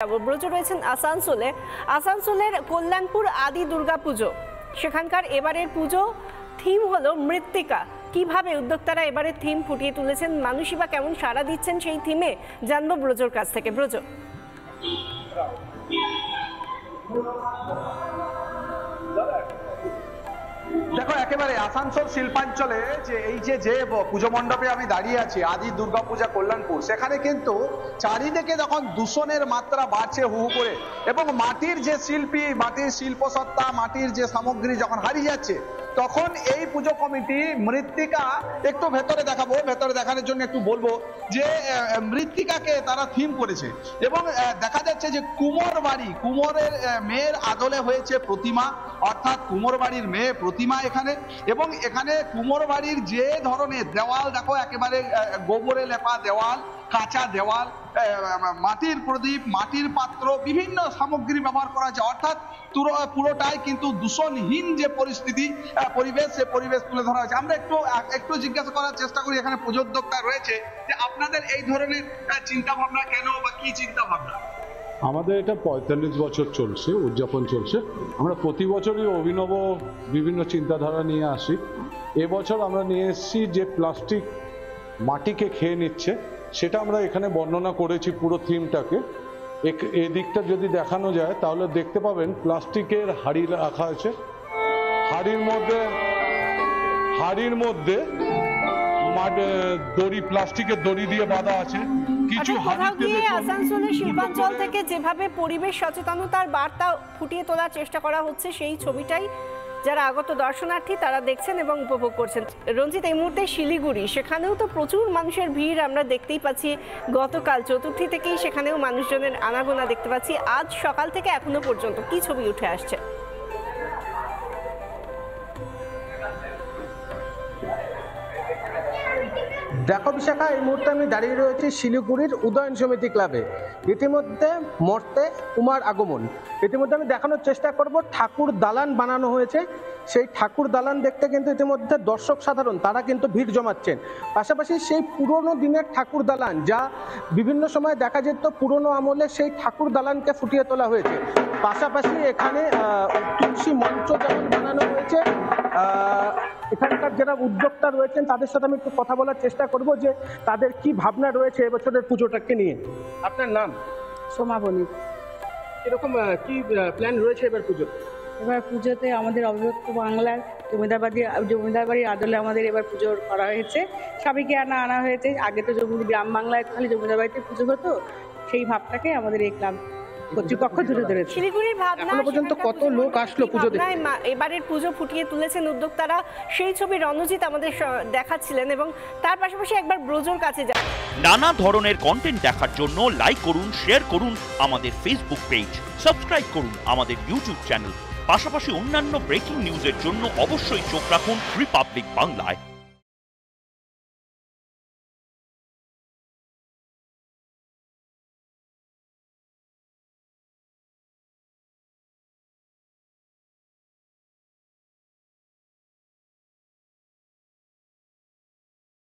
ব্রজ রয়েছেন আসানসোলে। আসানসোলের কল্যাণপুর আদি দুর্গা পুজো, সেখানকার এবারের পুজো থিম হলো মৃত্তিকা। কিভাবে উদ্যোক্তারা এবারে থিম ফুটিয়ে তুলেছেন, মানুষই বা কেমন সাড়া দিচ্ছেন সেই থিমে, জানবো ব্রজর কাছ থেকে। ব্রজ, দেখো, একেবারে আসানসোল শিল্পাঞ্চলে যে পুজো মণ্ডপে আমি দাঁড়িয়ে আছি, আদি দুর্গাপূজা কল্যাণপুর, সেখানে কিন্তু চারিদিকে যখন দূষণের মাত্রা বাড়ছে হু হু করে, এবং মাটির যে শিল্পী, মাটির শিল্পসত্তা, মাটির যে সামগ্রী যখন হারিয়ে যাচ্ছে, তখন এই পুজো কমিটি মৃত্তিকা, একটু ভেতরে দেখাবো, ভেতরে দেখানোর জন্য একটু বলবো যে মৃত্তিকাকে তারা থিম করেছে। এবং দেখা যাচ্ছে যে কুমোর বাড়ি, কুমোরের মেয়ের আদলে হয়েছে প্রতিমা, অর্থাৎ কুমোর বাড়ির মেয়ে প্রতিমা এখানে। এবং এখানে কুমোর বাড়ির যে ধরনের দেওয়াল দেখো, একেবারে গোবরে লেপা দেওয়াল, কাঁচা দেওয়াল, মাটির প্রদীপ, মাটির পাত্র, বিভিন্ন সামগ্রী ব্যবহার করা হয়েছে। অর্থাৎ পুরোটাই কিন্তু দূষণহীন যে পরিস্থিতি, পরিবেশ, সে পরিবেশ তুলে ধরা হয়েছে। আমরা একটু জিজ্ঞাসা করার চেষ্টা করি এখানে পুজোদ্যোক্তা রয়েছে, যে আপনাদের এই ধরনের চিন্তা ভাবনা কেন, বা কি চিন্তা ভাবনা? আমাদের এটা 45 বছর চলছে, উদযাপন চলছে। আমরা প্রতি বছরই অভিনব বিভিন্ন চিন্তাধারা নিয়ে আসি। এবছর আমরা নিয়ে এসেছি যে প্লাস্টিক মাটিকে খেয়ে নিচ্ছে, সেটা আমরা এখানে বর্ণনা করেছি পুরো থিমটাকে। এদিকটা যদি দেখানো যায় তাহলে দেখতে পাবেন প্লাস্টিকের হাঁড়ি রাখা আছে, হাঁড়ির মধ্যে দড়ি, প্লাস্টিকের দড়ি দিয়ে বাঁধা আছে। কিছু আসানসোলের শিল্পাঞ্চল থেকে যেভাবে পরিবেশ সচেতনতার বার্তা ফুটিয়ে তোলার চেষ্টা করা হচ্ছে, সেই ছবিটাই যারা আগত দর্শনার্থী তারা দেখছেন এবং উপভোগ করছেন। রঞ্জিত, এই মুহূর্তে শিলিগুড়ি, সেখানেও তো প্রচুর মানুষের ভিড় আমরা দেখতেই পাচ্ছি। গতকাল চতুর্থী থেকেই সেখানেও মানুষজনের আনাগোনা দেখতে পাচ্ছি। আজ সকাল থেকে এখনো পর্যন্ত কি ছবি উঠে আসছে? দেখো বিশাখা, এই মুহূর্তে আমি দাঁড়িয়ে রয়েছি শিলিগুড়ির উদয়ন সমিতি ক্লাবে। ইতিমধ্যে মর্তে উমার আগমন, ইতিমধ্যে আমি দেখানোর চেষ্টা করব ঠাকুর দালান বানানো হয়েছে। সেই ঠাকুর দালান দেখতে কিন্তু ইতিমধ্যে দর্শক সাধারণ তারা কিন্তু ভিড় জমাচ্ছেন। পাশাপাশি সেই পুরনো দিনের ঠাকুর দালান, যা বিভিন্ন সময় দেখা যেত, পুরনো আমলে সেই ঠাকুর দালানকে ফুটিয়ে তোলা হয়েছে। পাশাপাশি এখানে তুলসী মঞ্চ যেমন বানানো হয়েছে। এখানকার যারা উদ্যোক্তা রয়েছেন তাদের সাথে আমি একটু কথা বলার চেষ্টা করব যে তাদের কি ভাবনা রয়েছে এবছরের পুজোটাকে নিয়ে। আপনার নাম? সোমা বণিক। এরকম কি প্ল্যান রয়েছে এবার পুজো? এবার পুজোতে আমাদের অবিভক্ত বাংলার জমিদার বাড়ির আদলে আমাদের এবার পুজো করা হয়েছে। সবাইকে আনা হয়েছে। আগে তো গ্রাম বাংলায় খালি জমিদার বাড়িতে পুজো হতো, সেই ভাবটাকে আমাদের এই ক্লাব কর্তৃপক্ষ তুলে ধরেছে। শিলিগুড়ির ভাবনা, এখনো পর্যন্ত কত লোক আসলো পুজো দেখতে? এবারের পুজো ফুটিয়ে তুলেছেন উদ্যোক্তারা, সেই ছবি রণজিৎ আমাদের দেখাচ্ছিলেন। এবং তার পাশাপাশি একবার ব্রজর কাছে যান। নানা ধরনের কন্টেন্ট দেখার জন্য লাইক করুন, শেয়ার করুন আমাদের ফেসবুক পেজ, সাবস্ক্রাইব করুন আমাদের ইউটিউব চ্যানেল। পাশাপাশি অন্যান্য ব্রেকিং নিউজের জন্য অবশ্যই চোখ রাখুন রিপাবলিক বাংলায়।